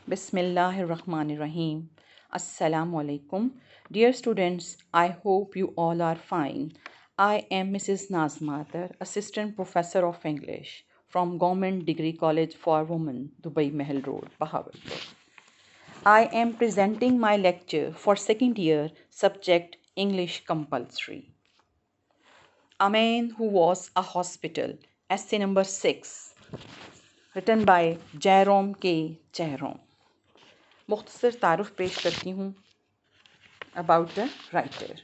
Bismillahirrahmanirrahim. Assalamu alaikum. Dear students, I hope you all are fine. I am Mrs. Nazmatar, Assistant Professor of English from Government Degree College for Women, Dubai Mahal Road, Bahawalpur. I am presenting my lecture for second year subject English compulsory. A Man Who Was a Hospital, essay number 6, written by Jerome K. Jerome. मुख्तसर तारुफ पेश करती हूँ about the writer.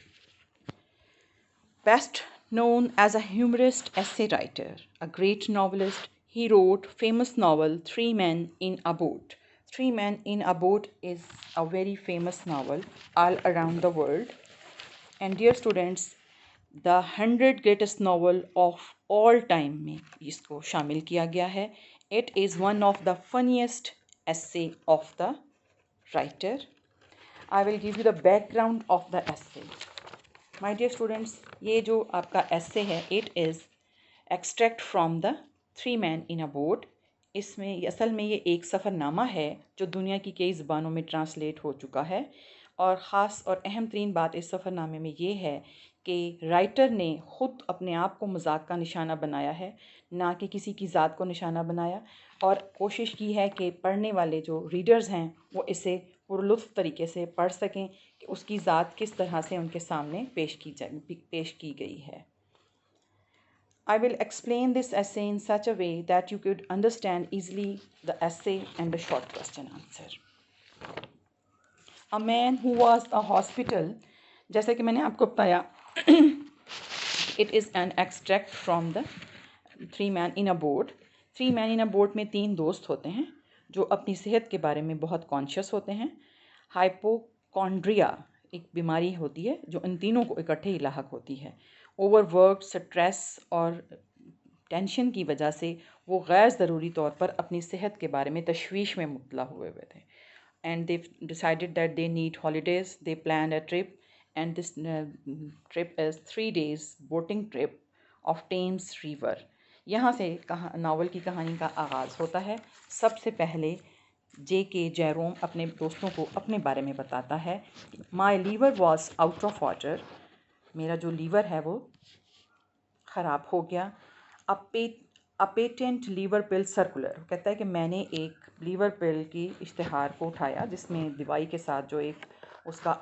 Best known as a humorist essay writer, a great novelist, he wrote famous novel Three Men in a Boat. Three Men in a Boat is a very famous novel all around the world. And dear students, the 100 greatest novel of all time में इसको शामिल किया गया है. It is one of the funniest essay of the writer. I will give you the background of the essay. My dear students, ये जो आपका essay है, it is extract from the Three Men in a Boat. इसमें असल में ये एक सफ़रनामा है जो दुनिया की कई ज़बानों में ट्रांसलेट हो चुका है. और ख़ास और अहम तरीन बात इस सफ़रनामे में ये है कि राइटर ने ख़ुद अपने आप को मजाक का निशाना बनाया है, ना कि किसी की ज़ात को निशाना बनाया. और कोशिश की है कि पढ़ने वाले जो रीडर्स हैं वो इसे पुरलुत्फ़ तरीके से पढ़ सकें कि उसकी ज़ात किस तरह से उनके सामने पेश की गई है. I will explain this essay in such a way that you could understand easily the essay and the short question answer. A Man Who Was a Hospital, जैसे कि मैंने आपको बताया, it is an extract from the Three Men in a Boat. Three Men in a Boat में 3 दोस्त होते हैं जो अपनी सेहत के बारे में बहुत कॉन्शियस होते हैं. हाइपोकॉन्ड्रिया एक बीमारी होती है जो इन तीनों को इकट्ठे ही लाहक होती है. ओवरवर्क, स्ट्रेस और टेंशन की वजह से वो गैर ज़रूरी तौर पर अपनी सेहत के बारे में तशवीश में मुब्तला हुए थे. And they decided that they need holidays. They planned a trip, and this trip is 3 days boating trip of Thames River. यहाँ से नावल की कहानी का आगाज़ होता है. सबसे पहले J.K. जेरोम अपने दोस्तों को अपने बारे में बताता है. My liver was out of water. मेरा जो लीवर है वो ख़राब हो गया. A patent liver pill circular कहता है कि मैंने एक लीवर पिल की इश्तिहार को उठाया जिसमें दवाई के साथ जो एक उसका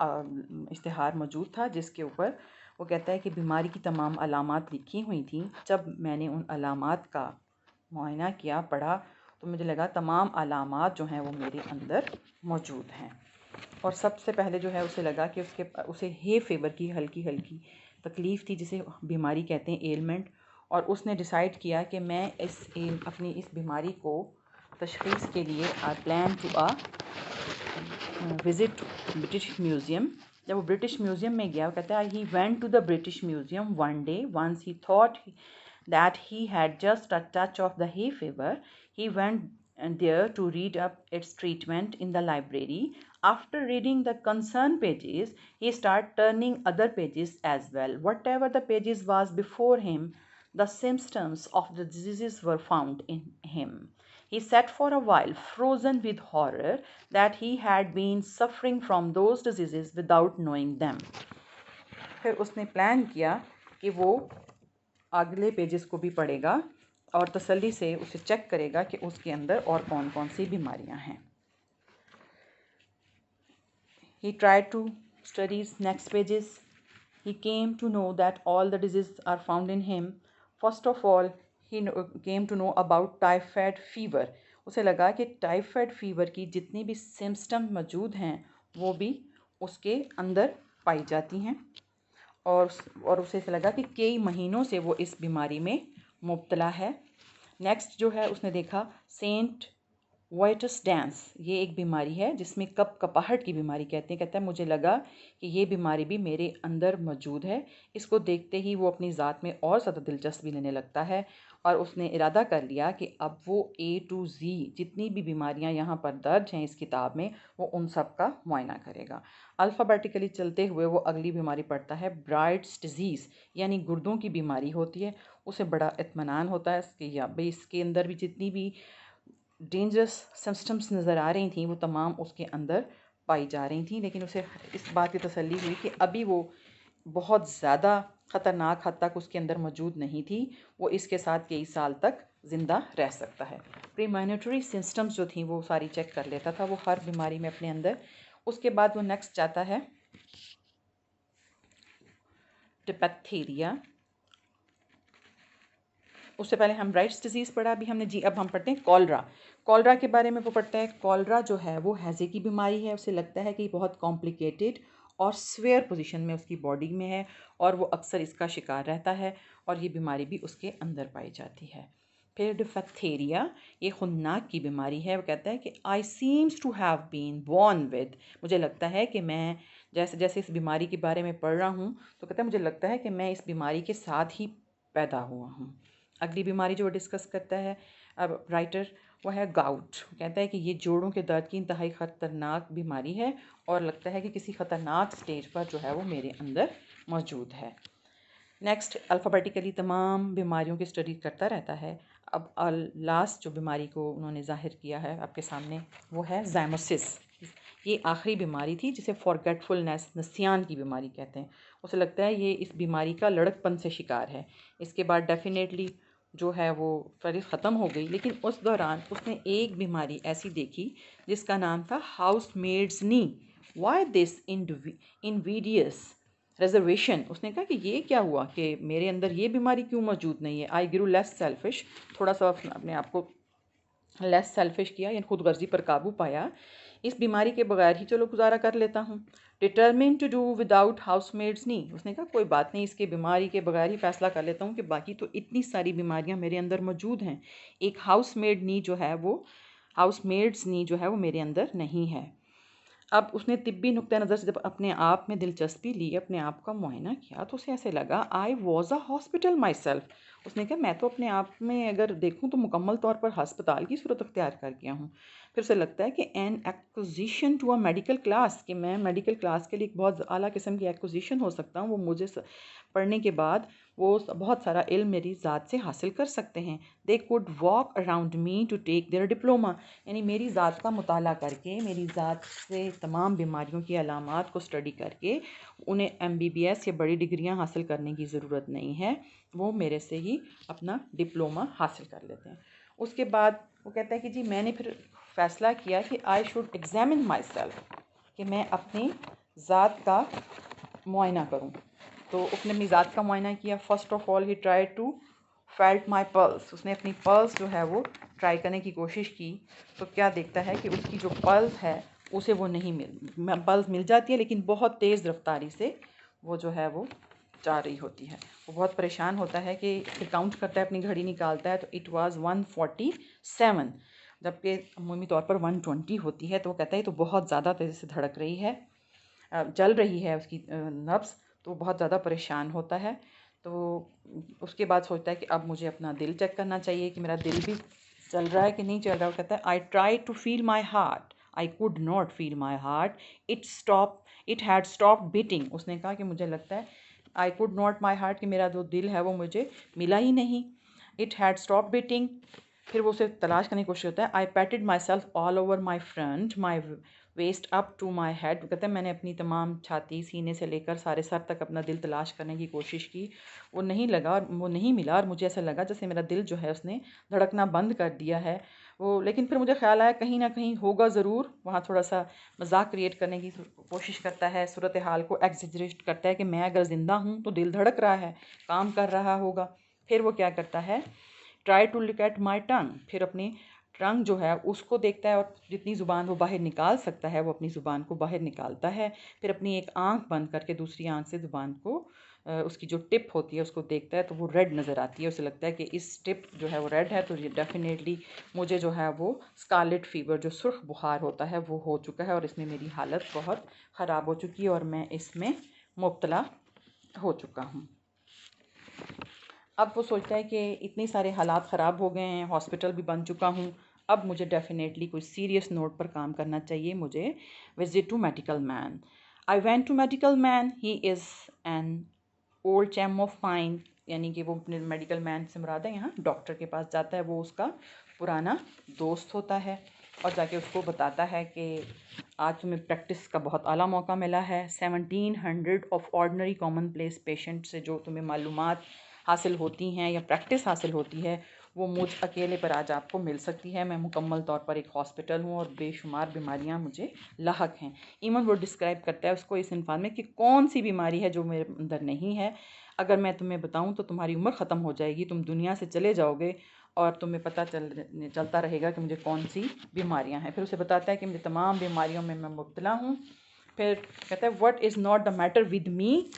इश्तिहार मौजूद था जिसके ऊपर वो कहता है कि बीमारी की तमाम अलामात लिखी हुई थी. जब मैंने उन अलामात का मुआयना किया, पढ़ा, तो मुझे लगा तमाम अलामात जो हैं वो मेरे अंदर मौजूद हैं. और सबसे पहले जो है उसे लगा कि उसे हे फेवर की हल्की हल्की तकलीफ़ थी जिसे बीमारी कहते हैं, एलमेंट. और उसने डिसाइड किया कि मैं अपनी इस बीमारी को तशख़ीस के लिए I plan to visit British Museum. जब वो ब्रिटिश म्यूज़ियम में गया, वो कहता है he went to the British Museum one day. Once he thought that he had just a touch of the hay fever, he went there to read up its treatment in the library. After reading the concerned pages, he started turning other pages as well. Whatever the pages was before him, the symptoms of the diseases were found in him. He sat for a while, frozen with horror that he had been suffering from those diseases without knowing them. फिर उसने plan किया कि वो अगले pages को भी पढ़ेगा और तसल्ली से उसे चेक करेगा कि उसके अंदर और कौन कौन सी बीमारियां हैं. He tried to study next pages. He came to know that all the diseases are found in him. First of all, he came to know about typhoid fever. उसे लगा कि टाइफाइड फीवर की जितनी भी सिम्टम मौजूद हैं वो भी उसके अंदर पाई जाती हैं. और उसे लगा कि कई महीनों से वो इस बीमारी में मुब्तला है. नेक्स्ट जो है उसने देखा सेंट वाइटस डांस. ये एक बीमारी है जिसमें कपाहट की बीमारी कहते हैं. कहता है मुझे लगा कि ये बीमारी भी मेरे अंदर मौजूद है. इसको देखते ही वो अपनी ज़ात में और ज़्यादा दिलचस्पी लेने लगता है और उसने इरादा कर लिया कि अब वो A to Z जितनी भी बीमारियां यहाँ पर दर्ज हैं इस किताब में वो उन सब का मुआयना करेगा. अल्फ़ाबेटिकली चलते हुए वो अगली बीमारी पढ़ता है, ब्राइट्स डिजीज़, यानी गुर्दों की बीमारी होती है. उसे बड़ा इत्मीनान होता है कि या भाई इसके अंदर भी जितनी भी डेंजरस सिम्टम्स नज़र आ रही थी वो तमाम उसके अंदर पाई जा रही थी, लेकिन उसे इस बात की तसल्ली हुई कि अभी वो बहुत ज़्यादा ख़तरनाक हद तक उसके अंदर मौजूद नहीं थी, वो इसके साथ कई साल तक ज़िंदा रह सकता है। प्रीमॉनिटरी सिम्टम्स जो थी वो सारी चेक कर लेता था वो हर बीमारी में अपने अंदर। उसके बाद वो नेक्स्ट जाता है डिप्थीरिया। उससे पहले हम राइट्स डिजीज़ पढ़ा अभी हमने जी, अब हम पढ़ते हैं कॉलरा। कॉलरा के बारे में वो पढ़ता है। कॉलरा जो है वो हैज़े की बीमारी है। उसे लगता है कि बहुत कॉम्प्लिकेटेड और स्वेयर पोजीशन में उसकी बॉडी में है और वो अक्सर इसका शिकार रहता है और ये बीमारी भी उसके अंदर पाई जाती है। फिर डिप्थीरिया, ये खुन्नाक की बीमारी है। वो कहता है कि I seems to have been born with, मुझे लगता है कि मैं जैसे जैसे इस बीमारी के बारे में पढ़ रहा हूँ तो कहता है मुझे लगता है कि मैं इस बीमारी के साथ ही पैदा हुआ हूँ। अगली बीमारी जो वो डिस्कस करता है अब राइटर, वो है गाउट। कहता है कि ये जोड़ों के दर्द की इंतहाई ख़तरनाक बीमारी है और लगता है कि किसी ख़तरनाक स्टेज पर जो है वो मेरे अंदर मौजूद है। नेक्स्ट अल्फ़ाबेटिकली तमाम बीमारियों की स्टडी करता रहता है। अब लास्ट जो बीमारी को उन्होंने ज़ाहिर किया है आपके सामने वो है ज़ाइमोसिस। ये आखिरी बीमारी थी जिसे फॉरगेटफुलनेस, नसियान की बीमारी कहते हैं। उसे लगता है ये इस बीमारी का लड़कपन से शिकार है। इसके बाद डेफिनेटली जो है वो फरीज ख़त्म हो गई, लेकिन उस दौरान उसने एक बीमारी ऐसी देखी जिसका नाम था हाउस मेड्स नी। Why this invidious reservation. उसने कहा कि ये क्या हुआ कि मेरे अंदर ये बीमारी क्यों मौजूद नहीं है। आई ग्रू लेस सेल्फिश, थोड़ा सा अपने आप को लेस सेल्फिश किया, यानी खुद गर्जी पर काबू पाया। इस बीमारी के बगैर ही चलो गुजारा कर लेता हूँ। Determine to do without housemaids नी, उसने कहा कोई बात नहीं, इसके बीमारी के बगैर ही फैसला कर लेता हूँ कि बाकी तो इतनी सारी बीमारियाँ मेरे अंदर मौजूद हैं, एक हाउसमेड नी जो है वो हाउसमेड्स नी जो है वो मेरे अंदर नहीं है। अब उसने तिब्बी नुक्ता नज़र से जब अपने आप में दिलचस्पी ली, अपने आप का मुआयना किया, तो उसे ऐसे लगा I was a hospital my self. उसने कहा मैं तो अपने आप में अगर देखूं तो मुकम्मल तौर पर हस्पताल की सूरत अख्तियार कर गया हूँ। फिर उसे लगता है कि an acquisition to a medical class, कि मैं मेडिकल क्लास के लिए एक बहुत आला किस्म की एक्विजिशन हो सकता हूँ। वो मुझे पढ़ने के बाद वो बहुत सारा इल्म मेरी ज़ात से हासिल कर सकते हैं। They could walk around me to take their diploma, यानी मेरी ज़ात का मुताला करके, मेरी ज़ात से तमाम बीमारियों की अलामात को स्टडी करके उन्हें MBBS या बड़ी डिग्रियां हासिल करने की ज़रूरत नहीं है, वो मेरे से ही अपना डिप्लोमा हासिल कर लेते हैं। उसके बाद वो कहता है कि जी मैंने फिर फ़ैसला किया कि I should examine my self, कि मैं अपनी ज़ात का मुआयना करूं। तो उसने अपनी ज़ात का मुआयना किया। First of all he tried to felt my pulse, उसने अपनी पल्स जो है वो ट्राई करने की कोशिश की। तो क्या देखता है कि उसकी जो पल्स है उसे वो नहीं पल्स मिल जाती है, लेकिन बहुत तेज़ रफ्तारी से वो जो है वो जा रही होती है। वो बहुत परेशान होता है कि काउंट करता है, अपनी घड़ी निकालता है तो इट वाज़ 147, जबकि अमूमी तौर पर 120 होती है। तो वो कहता है तो बहुत ज़्यादा तेज़ी से धड़क रही है, चल रही है उसकी नब्ज़। तो बहुत ज़्यादा परेशान होता है। तो उसके बाद सोचता है कि अब मुझे अपना दिल चेक करना चाहिए कि मेरा दिल भी चल रहा है कि नहीं चल रहा। वो कहता है I tried to feel my heart, I could not feel my heart, it had stop beating. उसने कहा कि मुझे लगता है I could not my heart, कि मेरा जो दिल है वो मुझे मिला ही नहीं। It had stop beating. फिर वो उसे तलाश करने की कोशिश होता है। I patted myself all over my front, my waist up to my head. कहते हैं मैंने अपनी तमाम छाती, सीने से लेकर सारे सर तक अपना दिल तलाश करने की कोशिश की, वो नहीं लगा और वो नहीं मिला, और मुझे ऐसा लगा जैसे मेरा दिल जो है उसने धड़कना बंद कर दिया है वो। लेकिन फिर मुझे ख्याल आया कहीं ना कहीं होगा ज़रूर। वहाँ थोड़ा सा मजाक क्रिएट करने की कोशिश करता है, सूरत हाल को एग्जेजरेट करता है कि मैं अगर ज़िंदा हूँ तो दिल धड़क रहा है, काम कर रहा होगा। फिर वो क्या करता है, try to look at my tongue, फिर अपनी टंग जो है उसको देखता है और जितनी ज़ुबान वो बाहर निकाल सकता है वो अपनी ज़ुबान को बाहर निकालता है। फिर अपनी एक आंख बंद करके दूसरी आंख से ज़ुबान को उसकी जो टिप होती है उसको देखता है तो वो रेड नज़र आती है। उसे लगता है कि इस टिप जो है वो रेड है तो ये डेफिनेटली मुझे जो है वो स्कारलेट फीवर, जो सुर्ख बुखार होता है, वो हो चुका है और इसमें मेरी हालत बहुत ख़राब हो चुकी है और मैं इसमें मुब्तला हो चुका हूँ। अब वो सोचता है कि इतने सारे हालात ख़राब हो गए हैं, हॉस्पिटल भी बन चुका हूँ, अब मुझे डेफिनेटली कोई सीरियस नोट पर काम करना चाहिए। मुझे visit to medical man. I went to medical man, he is an old chum of mine, यानी कि वो अपने मेडिकल मैन से मुराद है यहाँ डॉक्टर के पास जाता है, वो उसका पुराना दोस्त होता है और जाके उसको बताता है कि आज तुम्हें प्रैक्टिस का बहुत आला मौका मिला है। 1700 of ordinary common place patient से जो तुम्हें मालूमात हासिल होती हैं या प्रैक्टिस हासिल होती है वो मुझ अकेले पर आज आपको मिल सकती है। मैं मुकम्मल तौर पर एक हॉस्पिटल हूँ और बेशुमार बीमारियाँ मुझे लाहक हैं। इवन वो डिस्क्राइब करता है उसको इस इंसान में कि कौन सी बीमारी है जो मेरे अंदर नहीं है। अगर मैं तुम्हें बताऊँ तो तुम्हारी उम्र ख़त्म हो जाएगी, तुम दुनिया से चले जाओगे और तुम्हें पता चलता रहेगा कि मुझे कौन सी बीमारियां हैं। फिर उसे बताता है कि मुझे तमाम बीमारियों में मैं मुब्तला हूँ। फिर कहता है what is not the matter with me,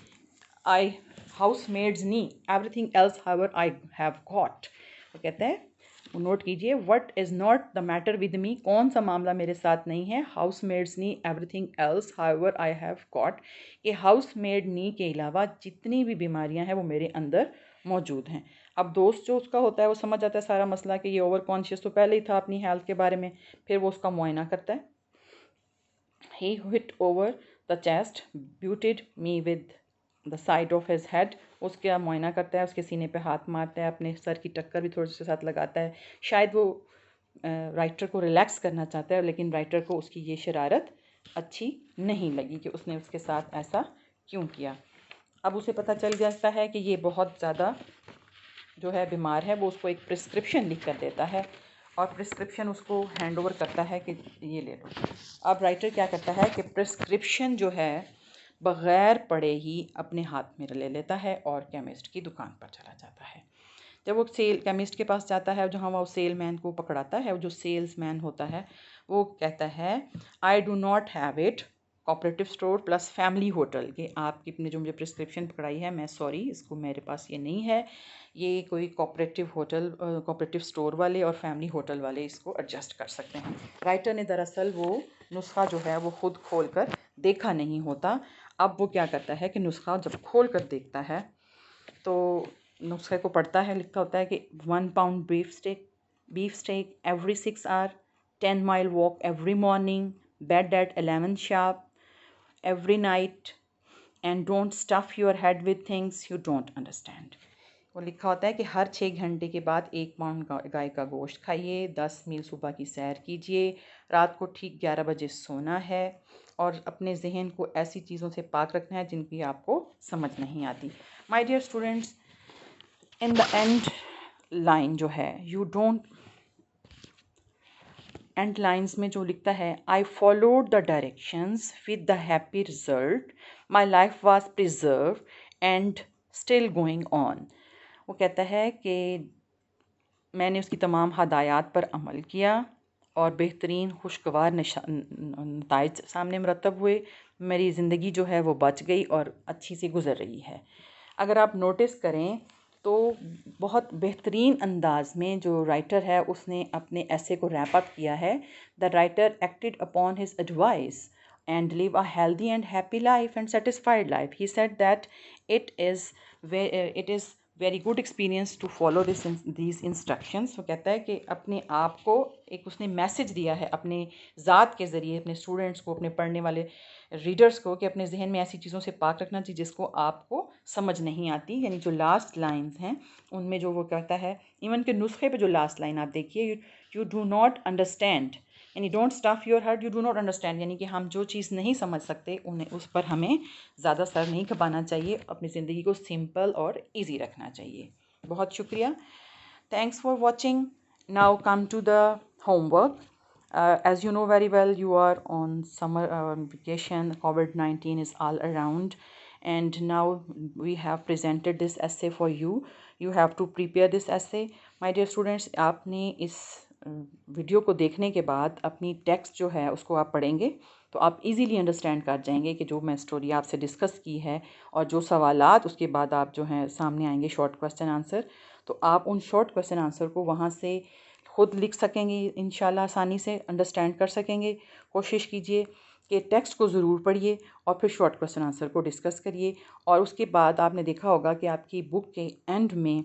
I house maids knee everything else however I have got. वो कहता है, नोट कीजिए, what is not the matter with me, कौन सा मामला मेरे साथ नहीं है, house maids knee everything else however I have got, ये हाउस मेड नी के अलावा जितनी भी बीमारियां हैं वो मेरे अंदर मौजूद हैं। अब दोस्त जो उसका होता है वो समझ जाता है सारा मसला कि ये ओवर कॉन्शियस तो पहले ही था अपनी हेल्थ के बारे में। फिर वो उसका मुआयना करता है। He hit over the chest butted me with the side of his head, उसका मुआयना करता है, उसके सीने पे हाथ मारता है, अपने सर की टक्कर भी थोड़े से साथ लगाता है। शायद वो राइटर को रिलैक्स करना चाहता है, लेकिन राइटर को उसकी ये शरारत अच्छी नहीं लगी कि उसने उसके साथ ऐसा क्यों किया। अब उसे पता चल जाता है कि ये बहुत ज़्यादा जो है बीमार है। वो उसको एक प्रिस्क्रिप्शन लिख कर देता है और प्रिस्क्रिप्शन उसको हैंड ओवर करता है कि ये ले लो। अब राइटर क्या करता है कि प्रिस्क्रिप्शन जो है बग़ैर पढ़े ही अपने हाथ में ले लेता है और केमिस्ट की दुकान पर चला जाता है। जब वो केमिस्ट के पास जाता है, जहाँ वो सेलमैन को पकड़ाता है, जो सेल्समैन होता है वो कहता है I do not have it cooperative store plus family hotel, कि आपकी अपने जो मुझे प्रिस्क्रिप्शन पकड़ाई है, मैं सॉरी इसको मेरे पास ये नहीं है, ये कोई कोऑपरेटिव होटल कोऑपरेटिव स्टोर वाले और फैमिली होटल वाले इसको एडजस्ट कर सकते हैं। राइटर ने दरअसल वो नुस्खा जो है वो खुद खोल कर देखा नहीं होता। अब वो क्या करता है कि नुस्खा जब खोल कर देखता है तो नुस्खे को पढ़ता है, लिखा होता है कि 1 pound beef steak every 6 hours, 10 mile walk every morning, bed at 11 sharp every night, and don't stuff your head with things you don't understand। वो लिखा होता है कि हर 6 घंटे के बाद 1 पाउंड गाय का गोश्त खाइए, 10 मील सुबह की सैर कीजिए, रात को ठीक 11 बजे सोना है और अपने जहन को ऐसी चीज़ों से पाक रखना है जिनकी आपको समझ नहीं आती। My dear students, in the end line जो है एंड लाइन्स में जो लिखता है, I followed the directions with the happy result, my life was preserve and still going on. वो कहता है कि मैंने उसकी तमाम हदायत पर अमल किया और बेहतरीन खुशगवार नताइज सामने मरतब हुए, मेरी ज़िंदगी जो है वो बच गई और अच्छी सी गुज़र रही है। अगर आप नोटिस करें तो बहुत बेहतरीन अंदाज में जो राइटर है उसने अपने ऐसे को रैप अप किया है। The writer acted upon his advice and live a healthy and happy life and satisfied life. He said that it is very good experience to follow these instructions। वो कहता है कि अपने आप को एक उसने मैसेज दिया है अपने ज़ात के ज़रिए अपने स्टूडेंट्स को, अपने पढ़ने वाले रीडर्स को, कि अपने जहन में ऐसी चीज़ों से पाक रखना चाहिए जिसको आपको समझ नहीं आती। यानी जो लास्ट लाइंस हैं उनमें जो वो कहता है, इवन के नुस्खे पे जो लास्ट लाइन आप देखिए, यू डू नॉट अंडरस्टैंड, यानी don't stuff your heart, you do not understand, यानी कि हम जो चीज़ नहीं समझ सकते उन्हें उस पर हमें ज़्यादा सर नहीं खपाना चाहिए, अपनी ज़िंदगी को सिंपल और इजी रखना चाहिए। बहुत शुक्रिया, thanks for watching. Now come to the homework. As you know very well, you are on summer vacation, COVID-19 is all around, and now we have presented this essay for you. You have to prepare this essay. My dear students, आपने इस video को देखने के बाद अपनी text जो है उसको आप पढ़ेंगे तो आप इजीली अंडरस्टैंड कर जाएंगे कि जो मैं स्टोरी आपसे डिस्कस की है और जो सवालात उसके बाद आप जो हैं सामने आएंगे शॉर्ट क्वेश्चन आंसर, तो आप उन शॉर्ट क्वेश्चन आंसर को वहाँ से खुद लिख सकेंगे, इंशाल्लाह आसानी से अंडरस्टैंड कर सकेंगे। कोशिश कीजिए कि टेक्स्ट को ज़रूर पढ़िए और फिर शॉर्ट क्वेश्चन आंसर को डिस्कस करिए। और उसके बाद आपने देखा होगा कि आपकी बुक के एंड में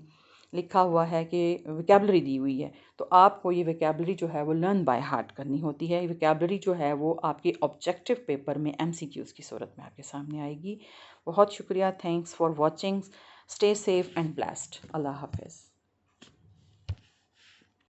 लिखा हुआ है कि वोकैबुलरी दी हुई है, तो आपको ये वोकैबुलरी जो है वो लर्न बाय हार्ट करनी होती है। वोकैबुलरी जो है वो आपके ऑब्जेक्टिव पेपर में MCQs की सूरत में आपके सामने आएगी। बहुत शुक्रिया, thanks for watching, stay safe and blessed, अल्लाह हाफिज़।